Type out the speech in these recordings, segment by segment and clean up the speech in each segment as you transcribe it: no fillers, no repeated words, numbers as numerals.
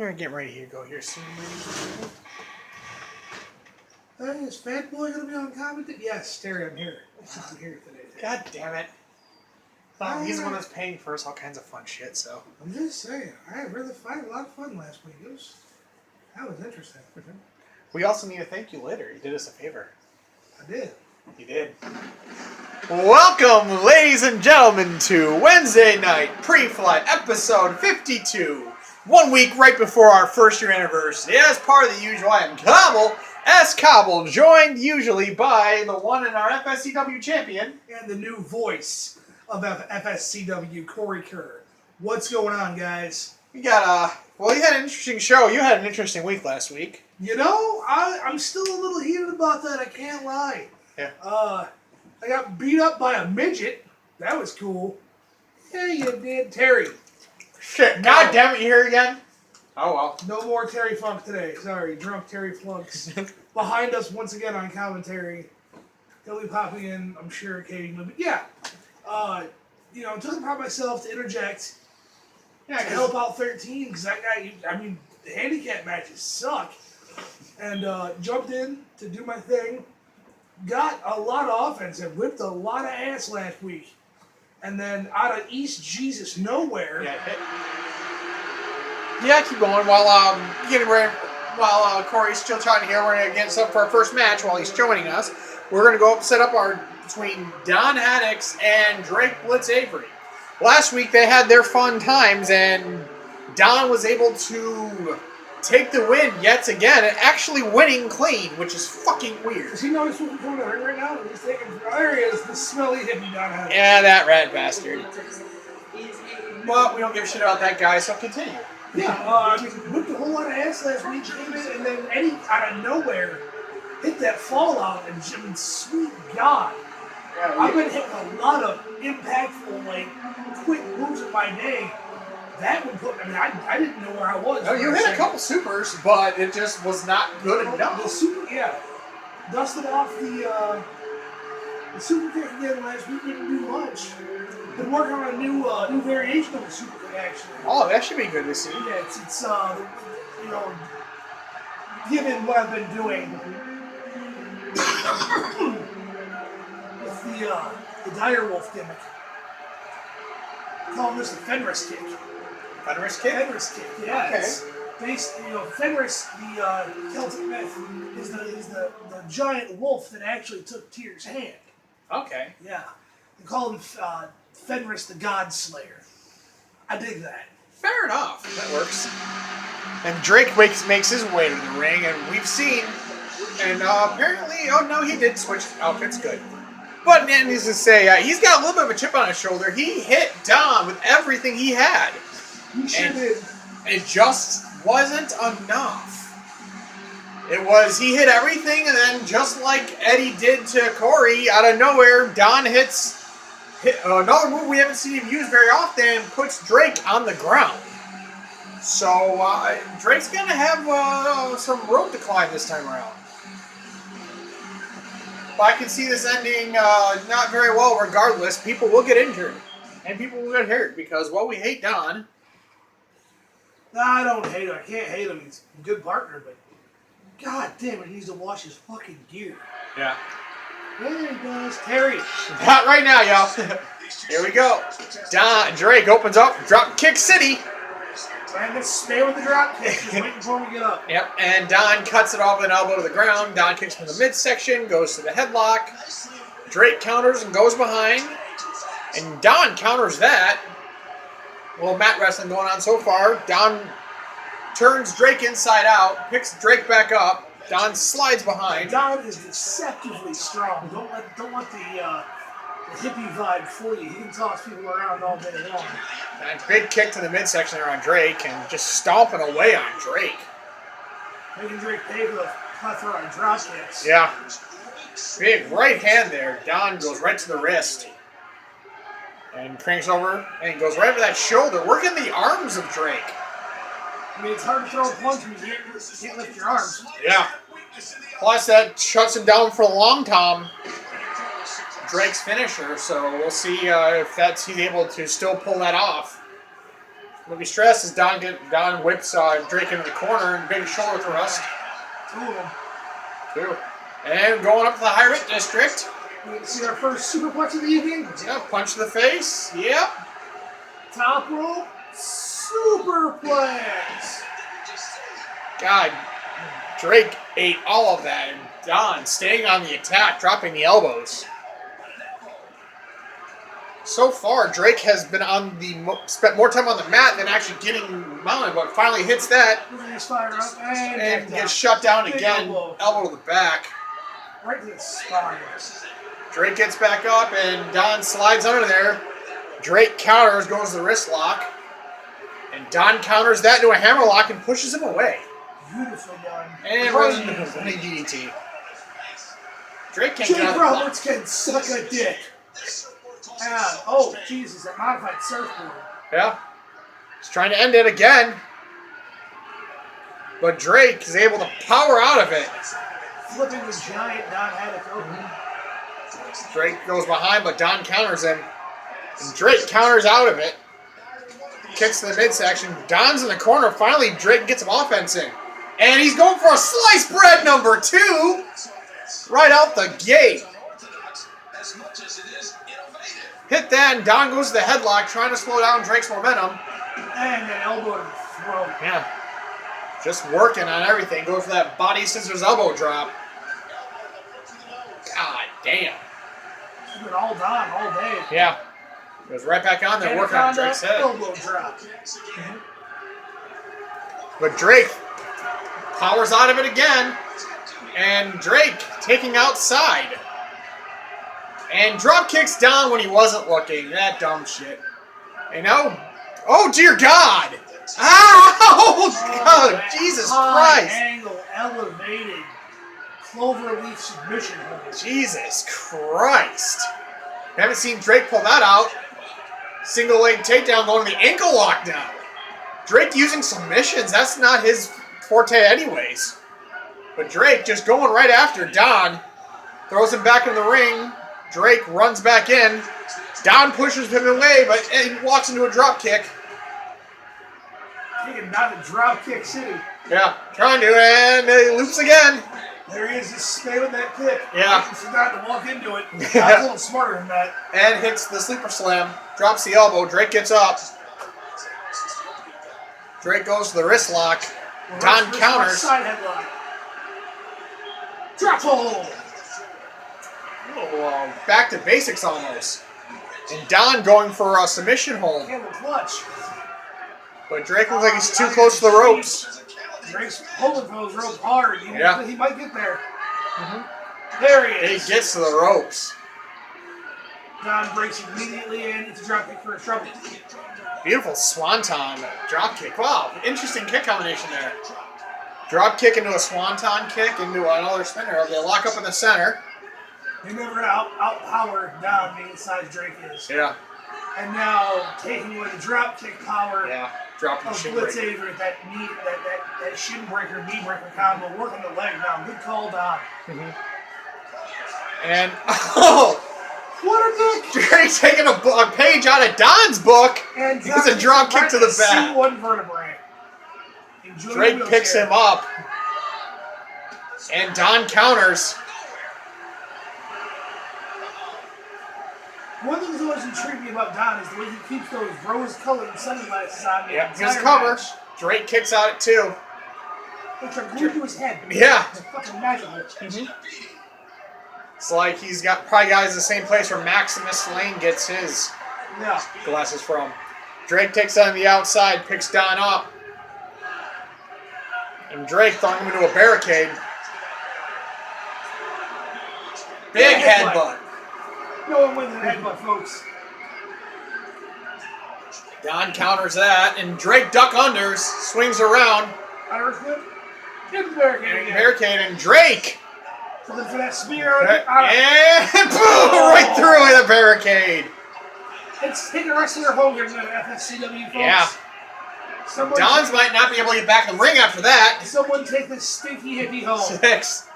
We're getting ready to go here soon, ladies. Hey, is Fat Boy going to be on commentary? Yes, Terry, I'm here. I'm here today. God damn it. Well, he's the one that's paying for us all kinds of fun shit, so. I'm just saying. I had a lot of fun last week. That was interesting. We also need to thank you later. You did us a favor. I did. You did. Welcome, ladies and gentlemen, to Wednesday night pre-flight episode 52. 1 week right before our first year anniversary. As part of the usual, I am Cobble, S. Cobble, joined usually by the one and our FSCW champion. And the new voice of FSCW, Corey Kerr. What's going on, guys? We got well, you had an interesting show. You had an interesting week last week. You know, I'm still a little heated about that, I can't lie. Yeah. I got beat up by a midget. That was cool. Yeah, you did. Terry. Shit, God damn it, you here again? Oh, well. No more Terry Funk today. Sorry, drunk Terry Flunks. Behind us once again on commentary. He'll be popping in, I'm sure, occasionally. But yeah, took it upon myself to interject. Yeah, to help out 13, because that guy, the handicap matches suck. And jumped in to do my thing. Got a lot of offense and whipped a lot of ass last week. And then out of East Jesus nowhere. Yeah, keep going while getting ready. While Corey's still trying to hear, we're gonna get set for our first match while he's joining us. We're gonna go up, set up our between Don Haddix and Drake Blitz Avery. Last week they had their fun times, and Don was able to take the win yet again, and actually winning clean, which is fucking weird. Does he know he's coming to the ring right now? He's taking. There he is, the smelly hippie Don Haddix. Yeah, that rat bastard. But we don't give a shit about that guy, so continue. Yeah, whipped a whole lot of ass last week, came in, and then Eddie, out of nowhere, hit that fallout, and sweet God. Yeah, I've been hitting a lot of impactful, quick moves in my day. That would put, I didn't know where I was. No, you hit a couple supers, but it just was not good enough. The super, yeah. Dusted off the super kick again last week, didn't do much. Been working on a new variation of the super kick, actually. Oh, that should be good to see. Yeah, it's given what I've been doing with the direwolf gimmick. I call this the Fenris kick. Fenris kick? Fenris kick, yeah. Okay. It's based, Fenris, the Celtic myth, is the giant wolf that actually took Tyr's hand. Okay. Yeah. They call him Fenris the God Slayer. I dig that. Fair enough. That works. And Drake makes his way to the ring, and we've seen, and apparently, oh no, he did switch outfits, good. But needless to say, he's got a little bit of a chip on his shoulder. He hit Don with everything he had. He sure did. It just wasn't enough. He hit everything, and then just like Eddie did to Corey, out of nowhere, Don hit another move we haven't seen him use very often, and puts Drake on the ground. So Drake's going to have some road to climb this time around. But I can see this ending not very well regardless. People will get injured, and people will get hurt, because, well, we hate Don. No, I don't hate him. I can't hate him. He's a good partner, but God damn it, he needs to wash his fucking gear. Yeah. There he goes. Terry. Not right now, y'all. Here we go. Drake opens up, drop kick city. And let's stay with the drop kick. Just waiting for him to get up. Yep, and Don cuts it off with an elbow to the ground. Don kicks from the midsection, goes to the headlock. Drake counters and goes behind. And Don counters that. A little mat wrestling going on so far. Don turns Drake inside out, picks Drake back up. Don slides behind. Don is deceptively strong. Don't let the hippie vibe fool you. He can toss people around all day long. And big kick to the midsection there on Drake, and just stomping away on Drake. Making Drake pay for the plethora of drop kicks. Yeah. Big right hand there. Don goes right to the wrist. And cranks over, and he goes right for that shoulder, working the arms of Drake. It's hard to throw a punch when you can't lift your arms. Yeah. Plus, that shuts him down for the long tom. Drake's finisher, so we'll see if he's able to still pull that off. Don't be stressed as Don whips Drake into the corner and big shoulder thrust. Two of them. Two. And going up to the high rip district. We can see our first superplex of the evening. Yeah, punch to the face. Yep. Top rope superplex. God, Drake ate all of that. And Don staying on the attack, dropping the elbows. So far, Drake has been on spent more time on the mat than actually getting mounted, but finally hits that Fire up and gets shut down again. Elbow to the back. Right to the spine. Drake gets back up and Don slides under there. Drake counters, goes to the wrist lock. And Don counters that into a hammerlock and pushes him away. Beautiful done. And runs into the running DDT. Drake can't get out Jake of the Roberts can suck a dick. And, oh, Jesus, a modified surfboard. Yeah. He's trying to end it again. But Drake is able to power out of it. Flipping the giant Don Haddock open. Drake goes behind, but Don counters him. And Drake counters out of it. Kicks to the midsection. Don's in the corner. Finally, Drake gets some offense in. And he's going for a sliced bread number 2. Right out the gate. Hit that, and Don goes to the headlock, trying to slow down Drake's momentum. And an elbow to the throat. Yeah. Just working on everything. Goes for that body scissors elbow drop. God damn. It's been all Don all day. Yeah. Goes right back on there, working on Drake's head. Elbow drop. But Drake powers out of it again. And Drake taking outside. And drop kicks Don when he wasn't looking. That dumb shit. And now, oh dear God! Ow! God, Jesus Christ! Angle elevated cloverleaf submission hold. Jesus Christ! Haven't seen Drake pull that out. Single leg takedown going to the ankle lock now. Drake using submissions. That's not his forte, anyways. But Drake just going right after Don. Throws him back in the ring. Drake runs back in. Don pushes him away, but he walks into a drop kick. Taking down to drop kick city. Yeah, trying to, and he loops again. There he is, just spamming that kick. Yeah. He forgot to walk into it. I was a little smarter than that. And hits the sleeper slam. Drops the elbow. Drake gets up. Drake goes to the wrist lock. Don counters. Side headlock. Drop hold. Oh, back to basics almost. And Don going for a submission hold. Camel clutch. But Drake looks like he's too close to the ropes. Drake's holding for those ropes hard. Yeah. He might get there. There he is. He gets to the ropes. Don breaks immediately in. It's a drop kick for a trouble. Beautiful swanton drop kick. Wow, interesting kick combination there. Drop kick into a swanton kick into another spinner. They lock up in the center. They never outpower Don being the size Drake is. Yeah. And now taking away the drop kick power Drop the of shin Blitz breaker. Avery, that shin breaker, knee breaker combo, working the leg now. Good call, Don. And, oh! What a dick! Drake taking a page out of Don's book. And It's a drop kick to the back. C1 vertebrae. Enjoy Drake the picks wheelchair. him up. And Don counters. One thing that's always intrigued me about Don is the way he keeps those rose-colored sunglasses on. The Yep, entire his cover. match, Drake kicks out at 2. which are glued to his head. Yeah. It's fucking magical. It's like he's got probably guys the same place where Maximus Lane gets his Yeah. glasses from. Drake takes on the outside, picks Don up. And Drake throwing him into a barricade. Big headbutt. No one wins in a headbutt, folks. Don counters that, and Drake duck unders, swings around, Irish whip. Hit the barricade again. barricade, and Drake. Looking for that spear. And boom! Right through the barricade. It's hitting wrestler Hogan in FSCW, folks. Yeah. Don's might not be able to get back in the ring after that. Someone take this stinky hippie home. 6,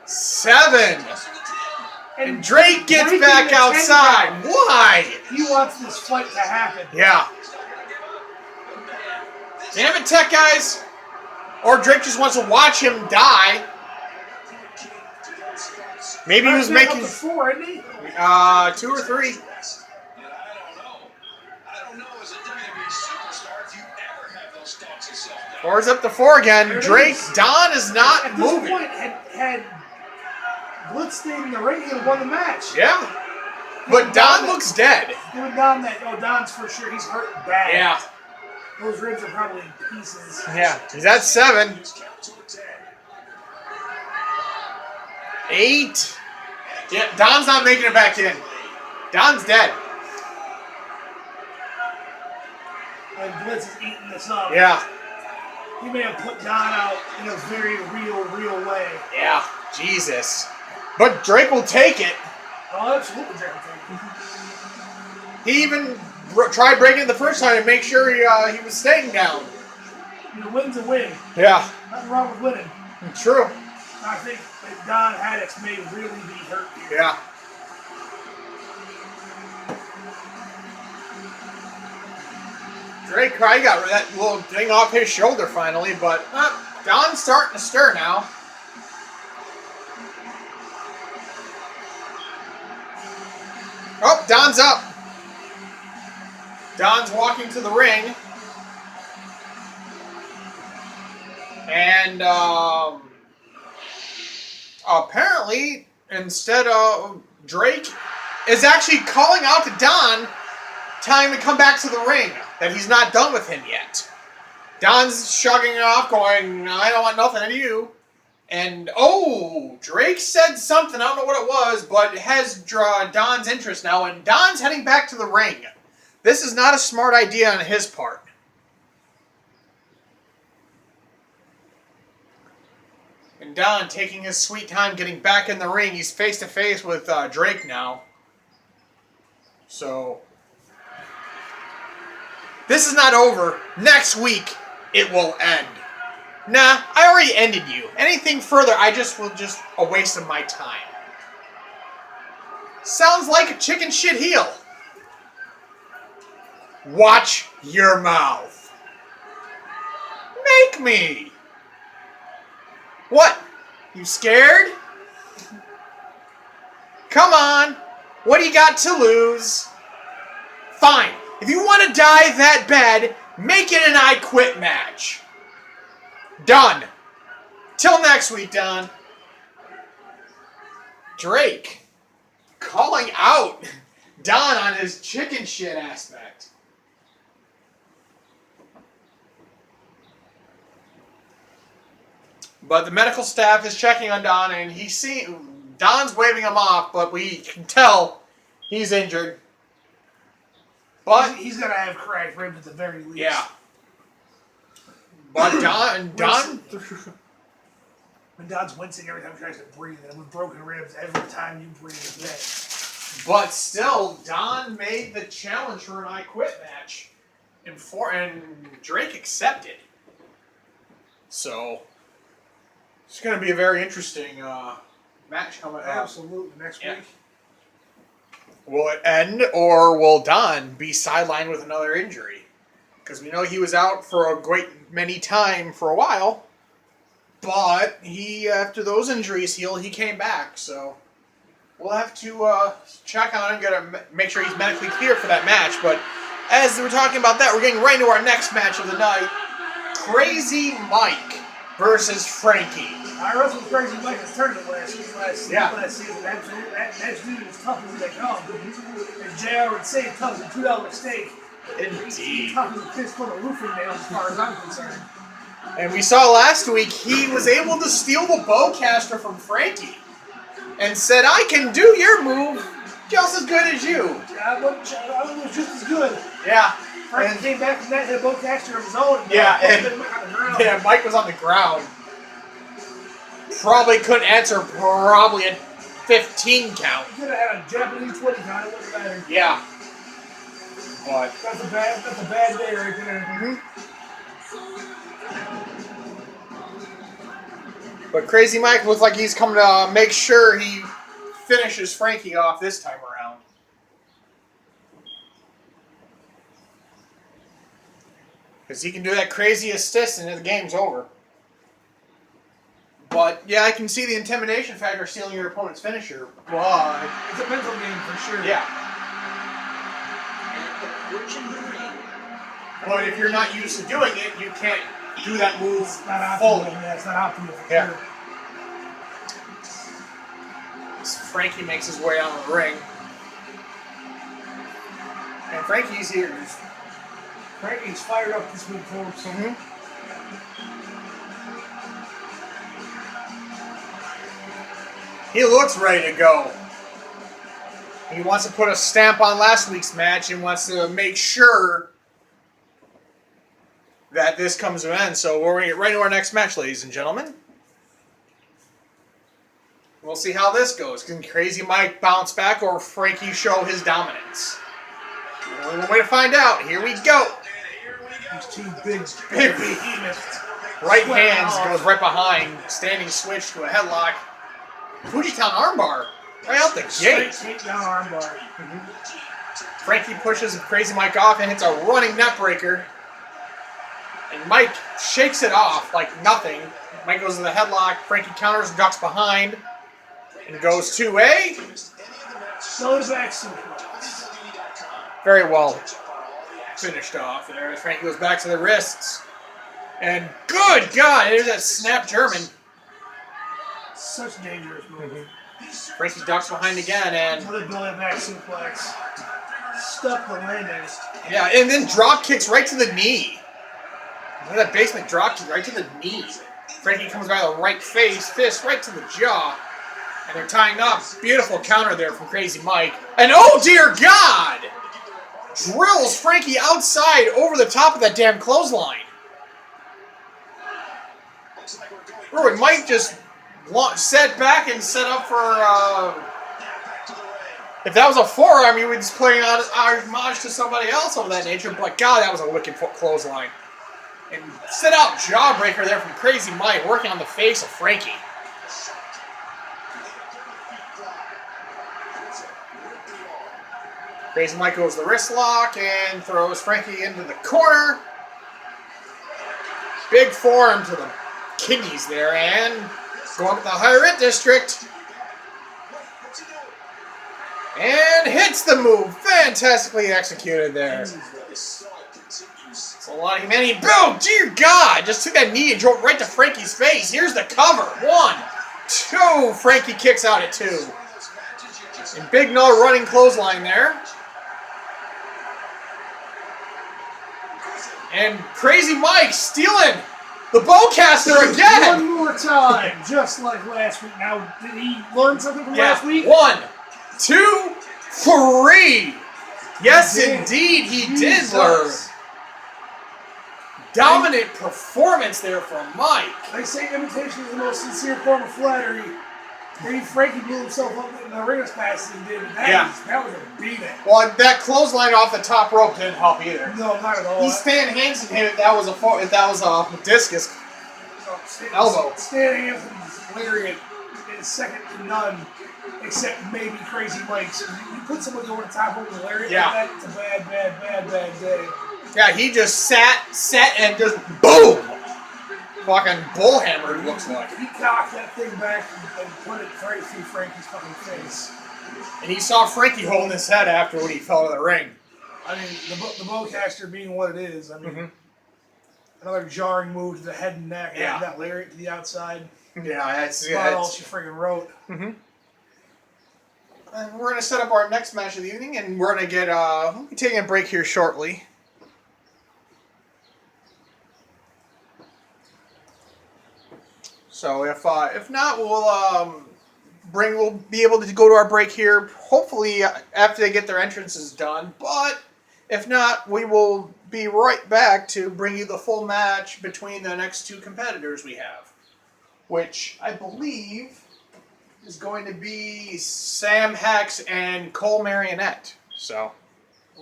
7. And Drake gets breaking back the outside. 10 count. Why? He wants this fight to happen. Yeah. Damn it, tech guys! Or Drake just wants to watch him die. Maybe he was making... Up to 4, isn't he? 2 or 3. Four's up to 4 again. Drake, Don is not at moving. This point, had Blitz stayed in the ring, he would have won the match. Yeah. But Don looks dead. Giving Don that, Don's for sure, he's hurt bad. Yeah. Those ribs are probably in pieces. Yeah. He's at 7. 8. Yeah, Don's not making it back in. Don's dead. And Blitz is eating this up. Yeah. He may have put Don out in a very real way. Yeah. Jesus. But Drake will take it. Oh, absolutely, Drake will take it. He even tried breaking it the first time to make sure he was staying down. A win's a win. Yeah. Nothing wrong with winning. True. I think that Don Haddix may really be hurt here. Yeah. Drake probably got that little thing off his shoulder finally, but Don's starting to stir now. Oh, Don's up. Don's walking to the ring. And apparently, instead of Drake is actually calling out to Don, telling him to come back to the ring, that he's not done with him yet. Don's shrugging it off, going, I don't want nothing to you. And, Drake said something, I don't know what it was, but it has drawn Don's interest now, and Don's heading back to the ring. This is not a smart idea on his part. And Don taking his sweet time getting back in the ring. He's face to face with Drake now. So, this is not over. Next week, it will end. Nah, I already ended you. Anything further, will just a waste of my time. Sounds like a chicken shit heel. Watch your mouth. Make me. What? You scared? Come on. What do you got to lose? Fine. If you want to die that bad, make it an I Quit match. Done. Till next week, Don. Drake calling out Don on his chicken shit aspect. But the medical staff is checking on Don, and Don's waving him off, but we can tell he's injured. But he's gonna have cracked ribs at the very least. Yeah. But Don. When Don's wincing every time he tries to breathe, and with broken ribs every time you breathe is dead. But still, Don made the challenge for an I Quit match, and Drake accepted. So it's going to be a very interesting match coming up. Absolutely, next week. Will it end, or will Don be sidelined with another injury? Because we know he was out for a great many time for a while, but after those injuries healed, he came back. So we'll have to check on him, make sure he's medically clear for that match. But as we're talking about that, we're getting right into our next match of the night: Crazy Mike versus Frankie. I wrestled Crazy Mike in the tournament last season. That dude is tough as they come. And JR would say tough as a $2 steak. Indeed. Tough as a fist full of roofing nails as far as I'm concerned. And we saw last week he was able to steal the bowcaster from Frankie and said, I can do your move just as good as you. I was just as good. Yeah. Frankie came back from that, hit a bowcaster of his own. And Mike was on the ground. Probably couldn't answer a 15 count. He could have had a Japanese 20 count, it wouldn't matter. Yeah. But that's a bad day right there. Mm-hmm. But Crazy Mike looks like he's coming to make sure he finishes Frankie off this time around. Because he can do that crazy assist and the game's over. But, yeah, I can see the intimidation factor stealing your opponent's finisher. But it's a mental game for sure. Yeah. But if you're not used to doing it, you can't do that move fully. Yeah, it's not optimal for Yeah. sure. So Frankie makes his way out of the ring. And Frankie's here. Frankie's fired up this week, folks. He looks ready to go. He wants to put a stamp on last week's match and wants to make sure that this comes to an end. So we're going to get right into our next match, ladies and gentlemen. We'll see how this goes. Can Crazy Mike bounce back or Frankie show his dominance? Only one way to find out. Here we go. These two big behemoths. Right hands goes right behind. Standing switch to a headlock. Fujitown armbar. Right out the gate. Straight down armbar. Frankie pushes Crazy Mike off and hits a running net breaker. And Mike shakes it off like nothing. Mike goes to the headlock. Frankie counters, ducks behind. And goes to a... Goes back suplex. Very well finished off there as Frankie goes back to the wrists. And good God, there's that snap German. Such a dangerous move. Frankie ducks behind again and... Another belly back suplex. Stuck the landing. Yeah, and then drop kicks right to the knee. Look at that basement drop kick right to the knee. Frankie comes by the right fist right to the jaw. And they're tying up. Beautiful counter there from Crazy Mike. And oh dear God! Drills Frankie outside over the top of that damn clothesline. Really, Mike just set back and set up for... if that was a forearm, you would just play on homage to somebody else of that nature. But God, that was a wicked clothesline. And set out jawbreaker there from Crazy Mike, working on the face of Frankie. Crazy Mike goes the wrist lock and throws Frankie into the corner. Big forearm to the kidneys there and going up the higher hit district. And hits the move. Fantastically executed there. It's a lot of humanity. Boom! Dear God! Just took that knee and drove right to Frankie's face. Here's the cover. 1, 2. Frankie kicks out at 2. And big no running clothesline there. And Crazy Mike stealing the bowcaster again. One more time, just like last week. Now, did he learn something from last week? 1, 2, 3. Yes, indeed, he did learn. Dominant performance there from Mike. They say imitation is the most sincere form of flattery. Maybe Frankie blew himself up in the ring as fast as he did. That was a beating. Well, that clothesline off the top rope didn't help either. No, not at all. He stand hands and hit it. That was a discus elbow. Standing Anthony's lariat is second to none, except maybe Crazy Mike's. You put someone over the top rope with a lariat like that, it's a bad day. Yeah, he just sat and just boom! Fucking bullhammered, looks like. He cocked that thing back and put it right through Frankie's fucking face. And he saw Frankie holding his head after when he fell to the ring. I mean, the bowcaster being what it is, I mean, another jarring move to the head and neck, and that lariat to the outside. Yeah, that's about all she friggin' wrote. And we're going to set up our next match of the evening, and we're going to get, we'll be taking a break here shortly. So if not, we'll be able to go to our break here. Hopefully after they get their entrances done. But if not, we will be right back to bring you the full match between the next two competitors we have, which I believe is going to be Sam Hex and Cole Marionette. So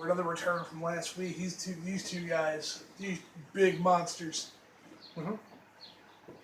Another return from last week. These two guys, these big monsters.